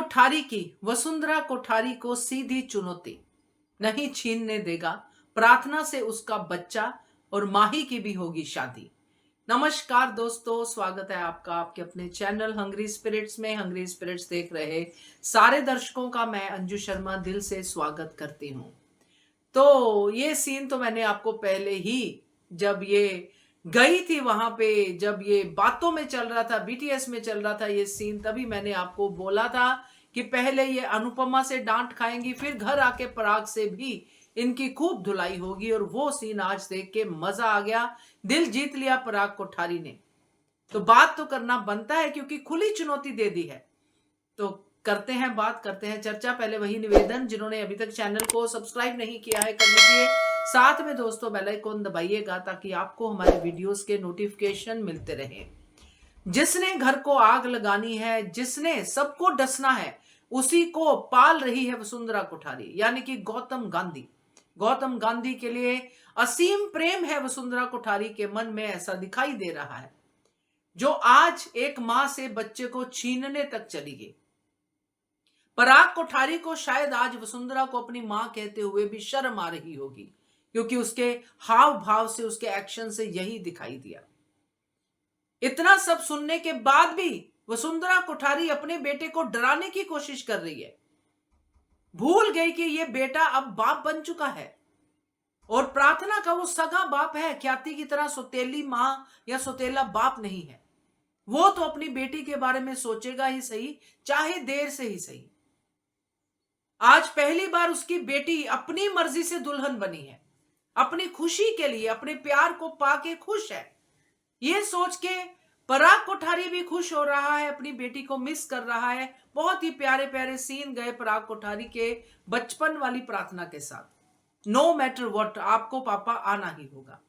कोठारी की वसुंधरा कोठारी को सीधी चुनौती, नहीं छीनने देगा प्रार्थना से उसका बच्चा और माही की भी होगी शादी। नमस्कार दोस्तों, स्वागत है आपका आपके अपने चैनल हंग्री स्पिरिट्स में। हंग्री स्पिरिट्स देख रहे सारे दर्शकों का मैं अंजू शर्मा दिल से स्वागत करती हूं। तो ये सीन तो मैंने आपको पहले ही, जब ये गई थी वहां पे, जब ये बातों में चल रहा था, बीटीएस में चल रहा था ये सीन, तभी मैंने आपको बोला था कि पहले ये अनुपमा से डांट खाएंगी, फिर घर आके पराग से भी इनकी खूब धुलाई होगी। और वो सीन आज देख के मजा आ गया, दिल जीत लिया पराग कोठारी ने। तो बात तो करना बनता है क्योंकि खुली चुनौती दे दी है, तो करते हैं बात, करते हैं चर्चा। पहले वही निवेदन, जिन्होंने अभी तक चैनल को सब्सक्राइब नहीं किया है कर लीजिए, साथ में दोस्तों बेल आइकन दबाइएगा ताकि आपको हमारे वीडियोस के नोटिफिकेशन मिलते रहे। जिसने घर को आग लगानी है, जिसने सबको डसना है, उसी को पाल रही है वसुंधरा कोठारी, यानी कि गौतम गांधी। गौतम गांधी के लिए असीम प्रेम है वसुंधरा कोठारी के मन में, ऐसा दिखाई दे रहा है, जो आज एक मां से बच्चे को छीनने तक चली गई। पराग कोठारी को शायद आज वसुंधरा को अपनी मां कहते हुए भी शर्म आ रही होगी, क्योंकि उसके हाव भाव से, उसके एक्शन से यही दिखाई दिया। इतना सब सुनने के बाद भी वसुंधरा कोठारी अपने बेटे को डराने की कोशिश कर रही है। भूल गई कि ये बेटा अब बाप बन चुका है और प्रार्थना का वो सगा बाप है, ख्याति की तरह सौतेली मां या सौतेला बाप नहीं है। वो तो अपनी बेटी के बारे में सोचेगा ही सही, चाहे देर से ही सही। आज पहली बार उसकी बेटी अपनी मर्जी से दुल्हन बनी है, अपनी खुशी के लिए, अपने प्यार को पाके खुश है। ये सोच के पराग कोठारी भी खुश हो रहा है, अपनी बेटी को मिस कर रहा है। बहुत ही प्यारे प्यारे सीन गए पराग कोठारी के बचपन वाली प्रार्थना के साथ। नो मैटर व्हाट, आपको पापा आना ही होगा।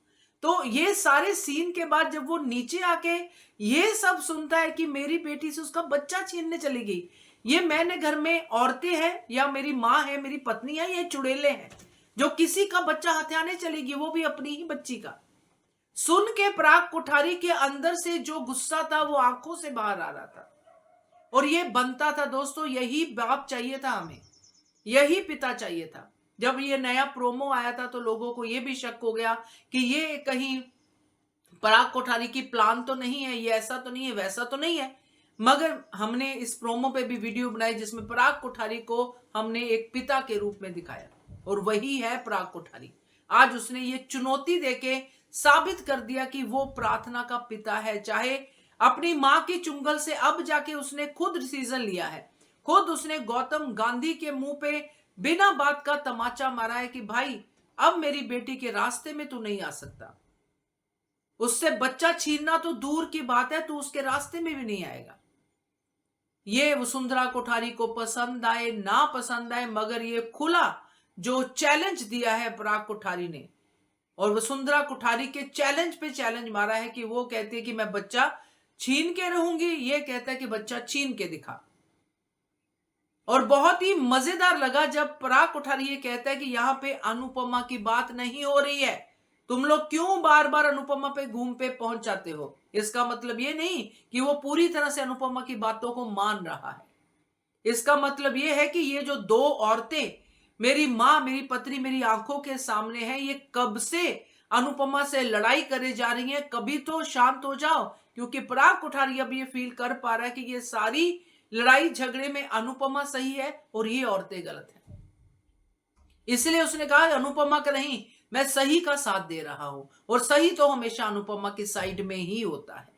तो ये सारे सीन के बाद जब वो नीचे आके ये सब सुनता है कि मेरी बेटी से उसका बच्चा छीनने चली गई, ये मैंने घर में औरतें हैं या मेरी माँ है, मेरी पत्नी है, ये चुड़ैले हैं जो किसी का बच्चा हत्याने चलेगी, वो भी अपनी ही बच्ची का। सुन के पराग कोठारी के अंदर से जो गुस्सा था वो आंखों से बाहर आ रहा था। और ये बनता था दोस्तों, यही बाप चाहिए था हमें, यही पिता चाहिए था। जब ये नया प्रोमो आया था तो लोगों को ये भी शक हो गया कि ये कहीं पराग कोठारी की प्लान तो नहीं है, ये ऐसा तो नहीं है, वैसा तो नहीं है। मगर हमने इस प्रोमो पे भी वीडियो बनाई जिसमें पराग कोठारी को हमने एक पिता के रूप में दिखाया, और वही है पराग कोठारी। आज उसने ये चुनौती देके साबित कर दिया कि वो प्रार्थना का पिता है। चाहे अपनी मां की चुंगल से अब जाके उसने खुद डिसीजन लिया है, खुद उसने गौतम गांधी के मुंह पे बिना बात का तमाचा मारा है कि भाई अब मेरी बेटी के रास्ते में तू नहीं आ सकता। उससे बच्चा छीनना तो दूर की बात है, तू उसके रास्ते में भी नहीं आएगा। ये वसुंधरा कोठारी को पसंद आए ना पसंद आए, मगर ये खुला जो चैलेंज दिया है पराग कोठारी ने, और वसुंधरा कोठारी के चैलेंज पे चैलेंज मारा है कि वो कहती है कि मैं बच्चा छीन के रहूंगी, ये कहता है कि बच्चा छीन के दिखा। और बहुत ही मजेदार लगा जब पराग कोठारी ये कहता है कि यहां पे अनुपमा की बात नहीं हो रही है, तुम लोग क्यों बार बार अनुपमा पे घूम पे पहुंच जाते हो। इसका मतलब ये नहीं कि वो पूरी तरह से अनुपमा की बातों को मान रहा है। इसका मतलब ये है कि ये जो दो औरतें, मेरी मां, मेरी पत्नी मेरी आंखों के सामने है, ये कब से अनुपमा से लड़ाई करे जा रही है। कभी तो शांत हो जाओ, क्योंकि पराग कोठारी अब ये फील कर पा रहा है कि ये सारी लड़ाई झगड़े में अनुपमा सही है और ये औरतें गलत है। इसलिए उसने कहा अनुपमा का नहीं, मैं सही का साथ दे रहा हूं, और सही तो हमेशा अनुपमा की साइड में ही होता है।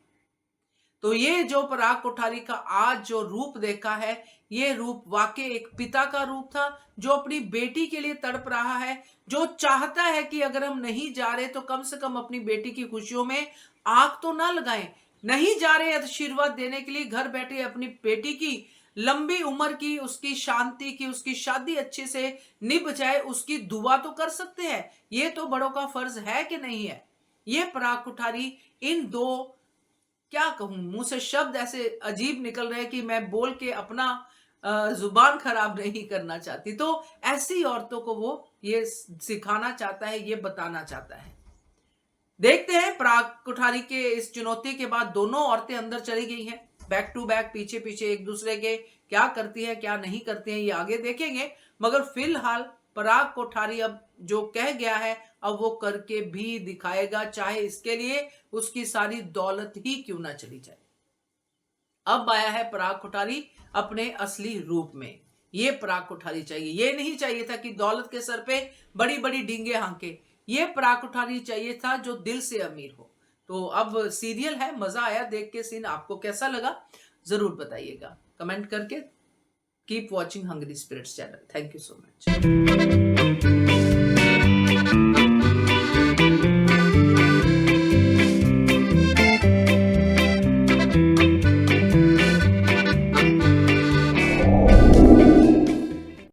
तो ये जो पराग कोठारी का आज जो रूप देखा है, ये रूप वाकई एक पिता का रूप था, जो अपनी बेटी के लिए तड़प रहा है, जो चाहता है कि अगर हम नहीं जा रहे तो कम से कम अपनी बेटी की खुशियों में आग तो ना लगाएं। नहीं जा रहे आशीर्वाद देने के लिए, घर बैठे अपनी बेटी की लंबी उम्र की, उसकी शांति की, उसकी शादी अच्छे से निभ जाए, उसकी दुआ तो कर सकते हैं। ये तो बड़ों का फर्ज है कि नहीं है। ये पराग कोठारी इन दो, क्या कहूं, मुंह से शब्द ऐसे अजीब निकल रहे हैं कि मैं बोल के अपना जुबान खराब नहीं करना चाहती। तो ऐसी औरतों को वो ये सिखाना चाहता है, ये बताना चाहता है। देखते हैं, पराग कोठारी के इस चुनौती के बाद दोनों औरतें अंदर चली गई हैं। बैक टू बैक, पीछे पीछे एक दूसरे के क्या करती है क्या नहीं करती है ये आगे देखेंगे, मगर फिलहाल पराग कोठारी अब जो कह गया है अब वो करके भी दिखाएगा, चाहे इसके लिए उसकी सारी दौलत ही क्यों ना चली जाए। अब आया है पराग कोठारी अपने असली रूप में। ये पराग कोठारी चाहिए, ये नहीं चाहिए था कि दौलत के सर पे बड़ी बड़ी डींगे हांके। ये पराग कोठारी चाहिए था जो दिल से अमीर हो। तो अब सीरियल है, मजा आया देख के सीन। आपको कैसा लगा जरूर बताइएगा कमेंट करके। Keep watching Hungry Spirits channel. Thank you so much.